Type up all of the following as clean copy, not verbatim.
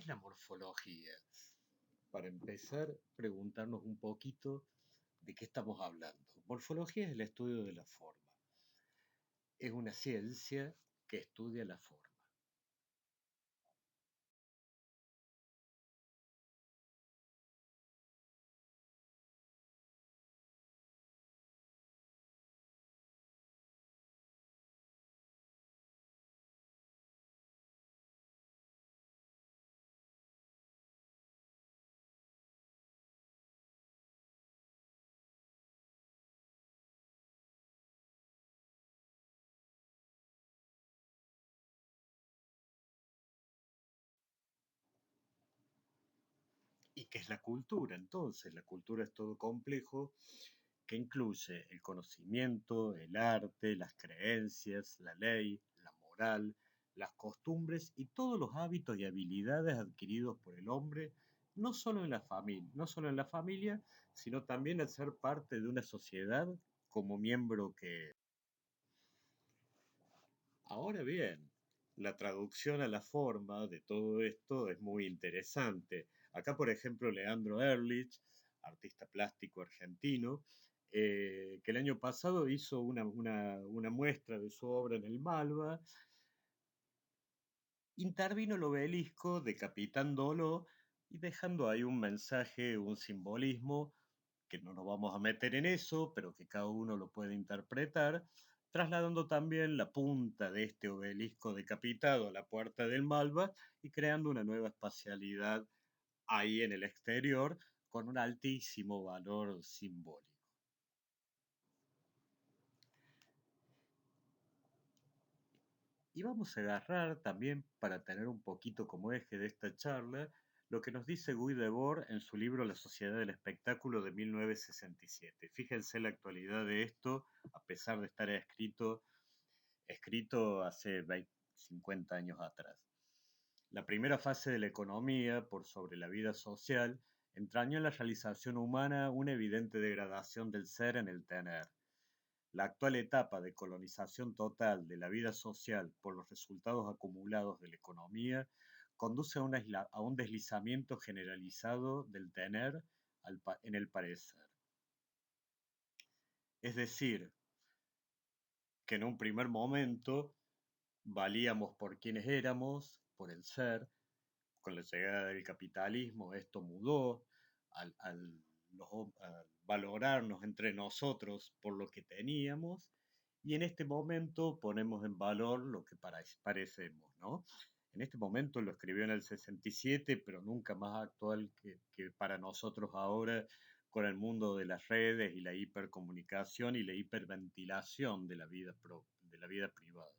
la morfología? Para empezar, preguntarnos un poquito de qué estamos hablando. Morfología es el estudio de la forma. Es una ciencia que estudia la forma. ¿Y qué es la cultura? Entonces, la cultura es todo complejo que incluye el conocimiento, el arte, las creencias, la ley, la moral, las costumbres y todos los hábitos y habilidades adquiridos por el hombre, no solo en la familia, sino también al ser parte de una sociedad como miembro que... Ahora bien, la traducción a la forma de todo esto es muy interesante. Acá, por ejemplo, Leandro Ehrlich, artista plástico argentino, que el año pasado hizo una muestra de su obra en el Malva, intervino el obelisco decapitándolo y dejando ahí un mensaje, un simbolismo que no nos vamos a meter en eso, pero que cada uno lo puede interpretar, trasladando también la punta de este obelisco decapitado a la puerta del Malva y creando una nueva espacialidad ahí en el exterior con un altísimo valor simbólico. Y vamos a agarrar también, para tener un poquito como eje de esta charla, lo que nos dice Guy Debord en su libro La Sociedad del Espectáculo de 1967. Fíjense la actualidad de esto, a pesar de estar escrito hace 50 años atrás. La primera fase de la economía, por sobre la vida social, entrañó en la realización humana una evidente degradación del ser en el tener. La actual etapa de colonización total de la vida social por los resultados acumulados de la economía conduce a un deslizamiento generalizado del tener en el parecer. Es decir, que en un primer momento valíamos por quienes éramos, por el ser. Con la llegada del capitalismo esto mudó al valorarnos entre nosotros por lo que teníamos y en este momento ponemos en valor lo que parecemos, ¿no? En este momento lo escribió en el 67, pero nunca más actual que para nosotros ahora con el mundo de las redes y la hipercomunicación y la hiperventilación de de la vida privada.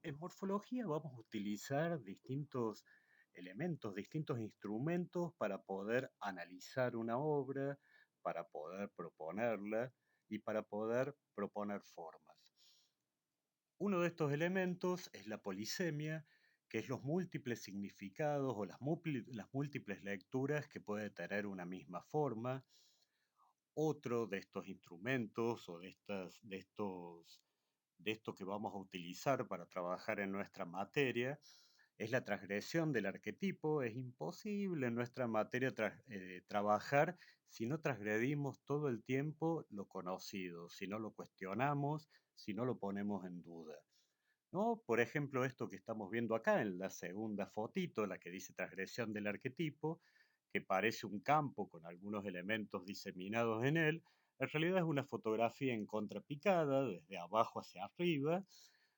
En morfología vamos a utilizar distintos elementos, distintos instrumentos para poder analizar una obra, para poder proponerla y para poder proponer formas. Uno de estos elementos es la polisemia, que es los múltiples significados o las múltiples lecturas que puede tener una misma forma. Otro de estos instrumentos o de esto que vamos a utilizar para trabajar en nuestra materia es la transgresión del arquetipo. Es imposible en nuestra materia trabajar si no transgredimos todo el tiempo lo conocido, si no lo cuestionamos, si no lo ponemos en duda. ¿No? Por ejemplo, esto que estamos viendo acá en la segunda fotito, la que dice transgresión del arquetipo, que parece un campo con algunos elementos diseminados en él, en realidad es una fotografía en contrapicada, desde abajo hacia arriba,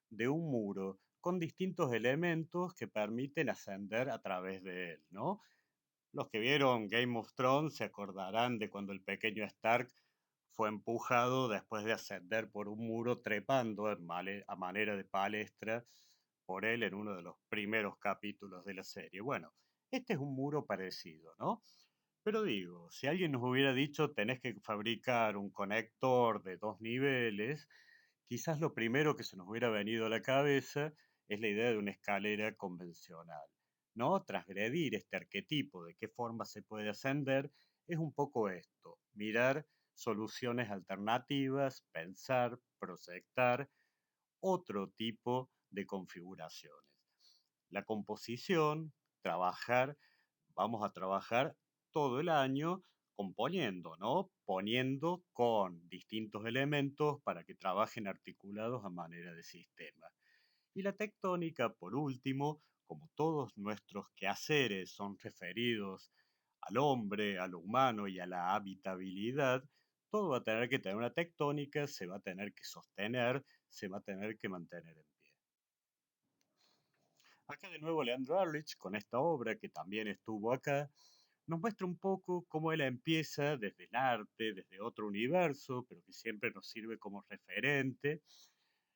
de un muro, con distintos elementos que permiten ascender a través de él, ¿no? Los que vieron Game of Thrones se acordarán de cuando el pequeño Stark fue empujado después de ascender por un muro trepando a manera de palestra por él en uno de los primeros capítulos de la serie. Bueno, este es un muro parecido, ¿no? Pero digo, si alguien nos hubiera dicho tenés que fabricar un conector de 2 niveles, quizás lo primero que se nos hubiera venido a la cabeza es la idea de una escalera convencional, ¿no? Transgredir este arquetipo de qué forma se puede ascender es un poco esto, mirar soluciones alternativas, pensar, proyectar otro tipo de configuraciones. La composición, trabajar, vamos a trabajar todo el año componiendo, ¿no? Poniendo con distintos elementos para que trabajen articulados a manera de sistema. Y la tectónica, por último, como todos nuestros quehaceres son referidos al hombre, a lo humano y a la habitabilidad, todo va a tener que tener una tectónica, se va a tener que sostener, se va a tener que mantener en pie. Acá de nuevo Leandro Ehrlich, con esta obra que también estuvo acá, nos muestra un poco cómo él empieza desde el arte, desde otro universo, pero que siempre nos sirve como referente.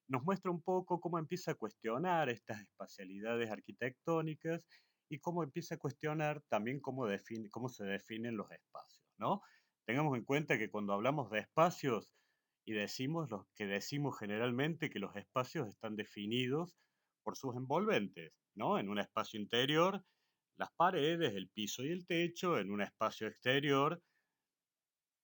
Nos muestra un poco cómo empieza a cuestionar estas espacialidades arquitectónicas y cómo empieza a cuestionar también cómo se definen los espacios, ¿no? Tengamos en cuenta que cuando hablamos de espacios y decimos lo que decimos generalmente que los espacios están definidos por sus envolventes, ¿no? En un espacio interior, las paredes, el piso y el techo; en un espacio exterior,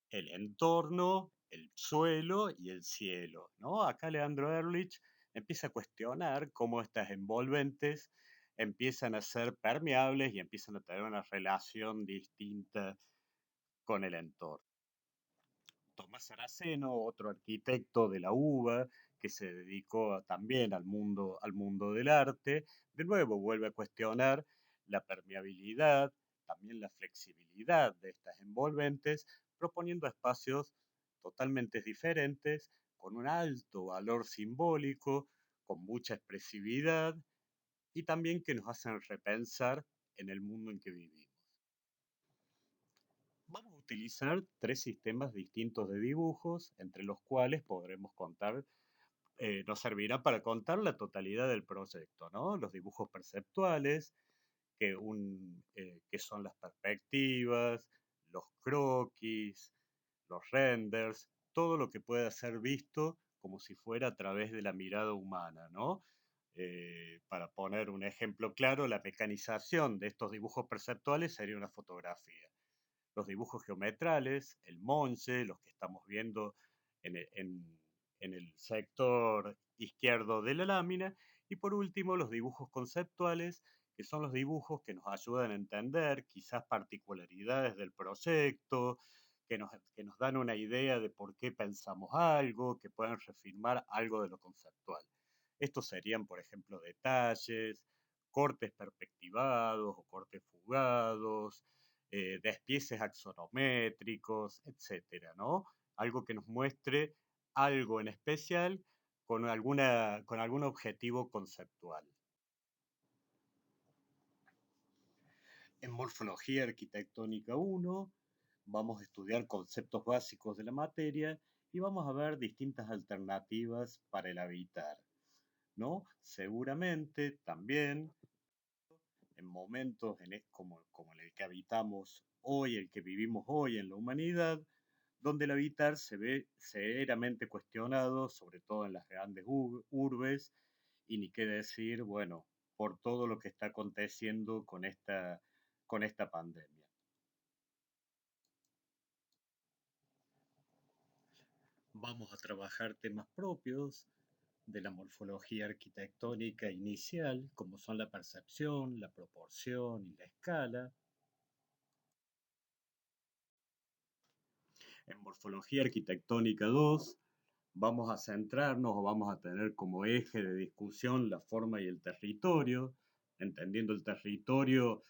el entorno, el suelo y el cielo, ¿no? Acá Leandro Ehrlich empieza a cuestionar cómo estas envolventes empiezan a ser permeables y empiezan a tener una relación distinta con el entorno. Tomás Saraceno, otro arquitecto de la UBA, que se dedicó también al mundo del arte, de nuevo vuelve a cuestionar la permeabilidad, también la flexibilidad de estas envolventes, proponiendo espacios totalmente diferentes, con un alto valor simbólico, con mucha expresividad y también que nos hacen repensar en el mundo en que vivimos. Vamos a utilizar tres sistemas distintos de dibujos, entre los cuales podremos contar, nos servirá para contar la totalidad del proyecto, ¿no? Los dibujos perceptuales, que son las perspectivas, los croquis, los renders, todo lo que pueda ser visto como si fuera a través de la mirada humana, ¿no? Para poner un ejemplo claro, la mecanización de estos dibujos perceptuales sería una fotografía. Los dibujos geometrales, el monje, los que estamos viendo en el sector izquierdo de la lámina, y por último los dibujos conceptuales, que son los dibujos que nos ayudan a entender quizás particularidades del proyecto, que nos dan una idea de por qué pensamos algo, que pueden reafirmar algo de lo conceptual. Estos serían, por ejemplo, detalles, cortes perspectivados o cortes fugados, despieces axonométricos, etcétera, ¿no? Algo que nos muestre algo en especial con algún objetivo conceptual. En Morfología Arquitectónica 1 vamos a estudiar conceptos básicos de la materia y vamos a ver distintas alternativas para el habitar, ¿no? Seguramente también en momentos como en el que habitamos hoy, el que vivimos hoy en la humanidad, donde el habitar se ve severamente cuestionado, sobre todo en las grandes urbes, y ni qué decir, bueno, por todo lo que está aconteciendo con esta pandemia. Vamos a trabajar temas propios de la morfología arquitectónica inicial, como son la percepción, la proporción y la escala. En Morfología Arquitectónica 2 vamos a centrarnos o vamos a tener como eje de discusión la forma y el territorio, entendiendo el territorio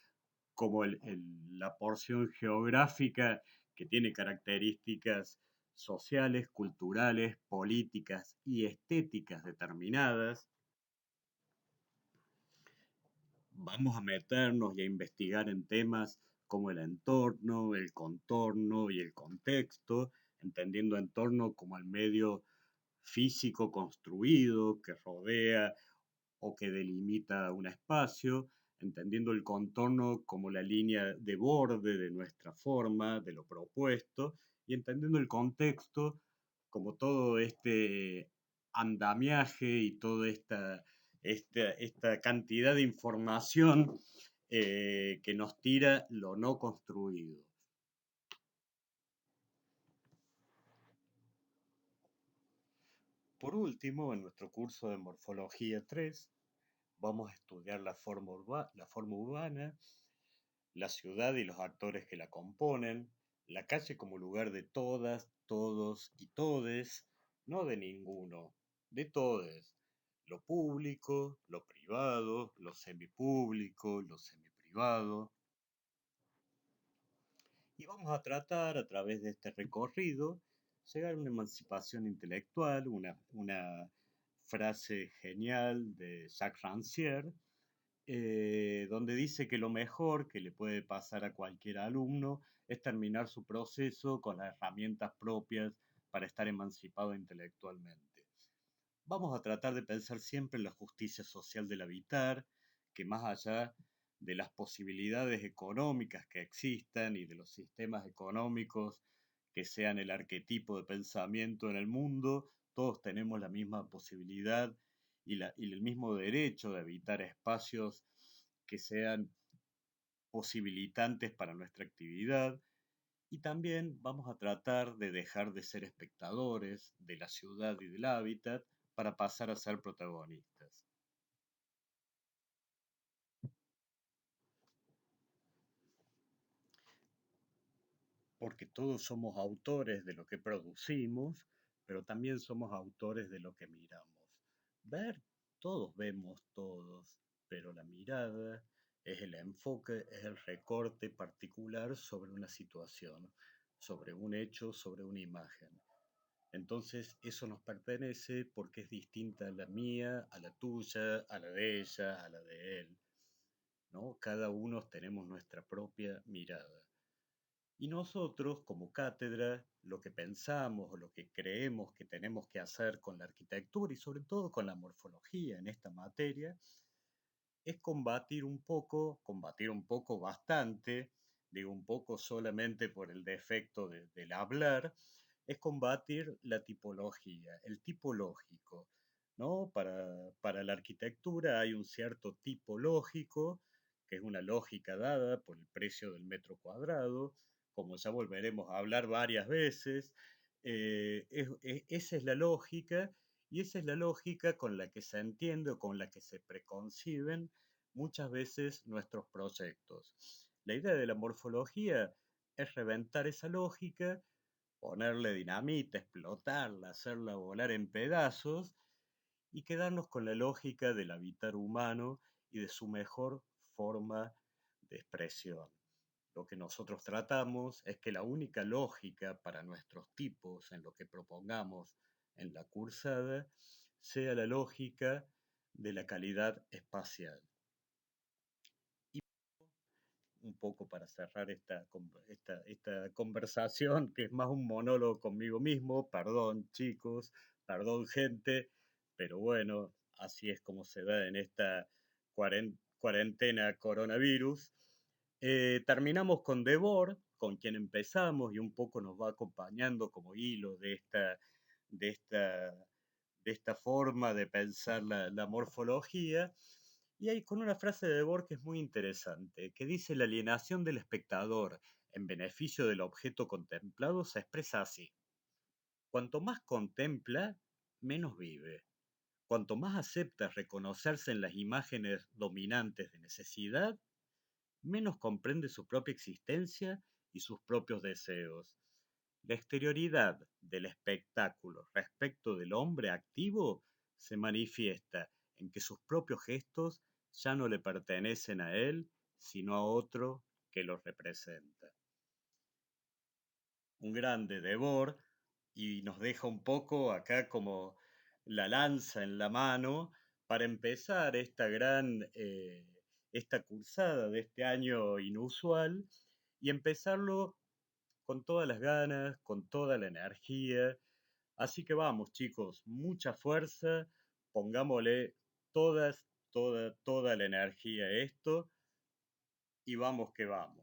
como la porción geográfica que tiene características sociales, culturales, políticas y estéticas determinadas. Vamos a meternos y a investigar en temas como el entorno, el contorno y el contexto, entendiendo entorno como el medio físico construido que rodea o que delimita un espacio, entendiendo el contorno como la línea de borde de nuestra forma, de lo propuesto, y entendiendo el contexto como todo este andamiaje y toda esta cantidad de información que nos tira lo no construido. Por último, en nuestro curso de Morfología 3, Vamos a estudiar la forma urbana, la ciudad y los actores que la componen, la calle como lugar de todas, todos y todes, no de ninguno, de todes. Lo público, lo privado, lo semipúblico, lo semiprivado. Y vamos a tratar a través de este recorrido llegar a una emancipación intelectual, una frase genial de Jacques Rancière, donde dice que lo mejor que le puede pasar a cualquier alumno es terminar su proceso con las herramientas propias para estar emancipado intelectualmente. Vamos a tratar de pensar siempre en la justicia social del habitar, que más allá de las posibilidades económicas que existan y de los sistemas económicos que sean el arquetipo de pensamiento en el mundo, todos tenemos la misma posibilidad y el mismo derecho de habitar espacios que sean posibilitantes para nuestra actividad. Y también vamos a tratar de dejar de ser espectadores de la ciudad y del hábitat para pasar a ser protagonistas. Porque todos somos autores de lo que producimos, pero también somos autores de lo que miramos. Ver, todos vemos todos, pero la mirada es el enfoque, es el recorte particular sobre una situación, sobre un hecho, sobre una imagen. Entonces eso nos pertenece porque es distinta a la mía, a la tuya, a la de ella, a la de él, ¿no? Cada uno tenemos nuestra propia mirada. Y nosotros, como cátedra, lo que pensamos o lo que creemos que tenemos que hacer con la arquitectura y sobre todo con la morfología en esta materia, es combatir un poco bastante, digo un poco solamente por el defecto del hablar, es combatir la tipología, el tipo lógico, ¿no? Para la arquitectura hay un cierto tipo lógico, que es una lógica dada por el precio del metro cuadrado, como ya volveremos a hablar varias veces, esa es la lógica y esa es la lógica con la que se entiende o con la que se preconciben muchas veces nuestros proyectos. La idea de la morfología es reventar esa lógica, ponerle dinamita, explotarla, hacerla volar en pedazos y quedarnos con la lógica del habitar humano y de su mejor forma de expresión. Lo que nosotros tratamos es que la única lógica para nuestros tipos en lo que propongamos en la cursada sea la lógica de la calidad espacial. Un poco para cerrar esta conversación, que es más un monólogo conmigo mismo, perdón chicos, perdón gente, pero bueno, así es como se da en esta cuarentena coronavirus. Terminamos con Debord, con quien empezamos y un poco nos va acompañando como hilo de esta, de esta forma de pensar la morfología. Y hay con una frase de Debord que es muy interesante, que dice: la alienación del espectador en beneficio del objeto contemplado se expresa así: cuanto más contempla, menos vive. Cuanto más acepta reconocerse en las imágenes dominantes de necesidad, menos comprende su propia existencia y sus propios deseos. La exterioridad del espectáculo respecto del hombre activo se manifiesta en que sus propios gestos ya no le pertenecen a él, sino a otro que los representa. Un grande Debord y nos deja un poco acá como la lanza en la mano para empezar esta cursada de este año inusual y empezarlo con todas las ganas, con toda la energía. Así que vamos, chicos, mucha fuerza, pongámosle toda la energía a esto y vamos que vamos.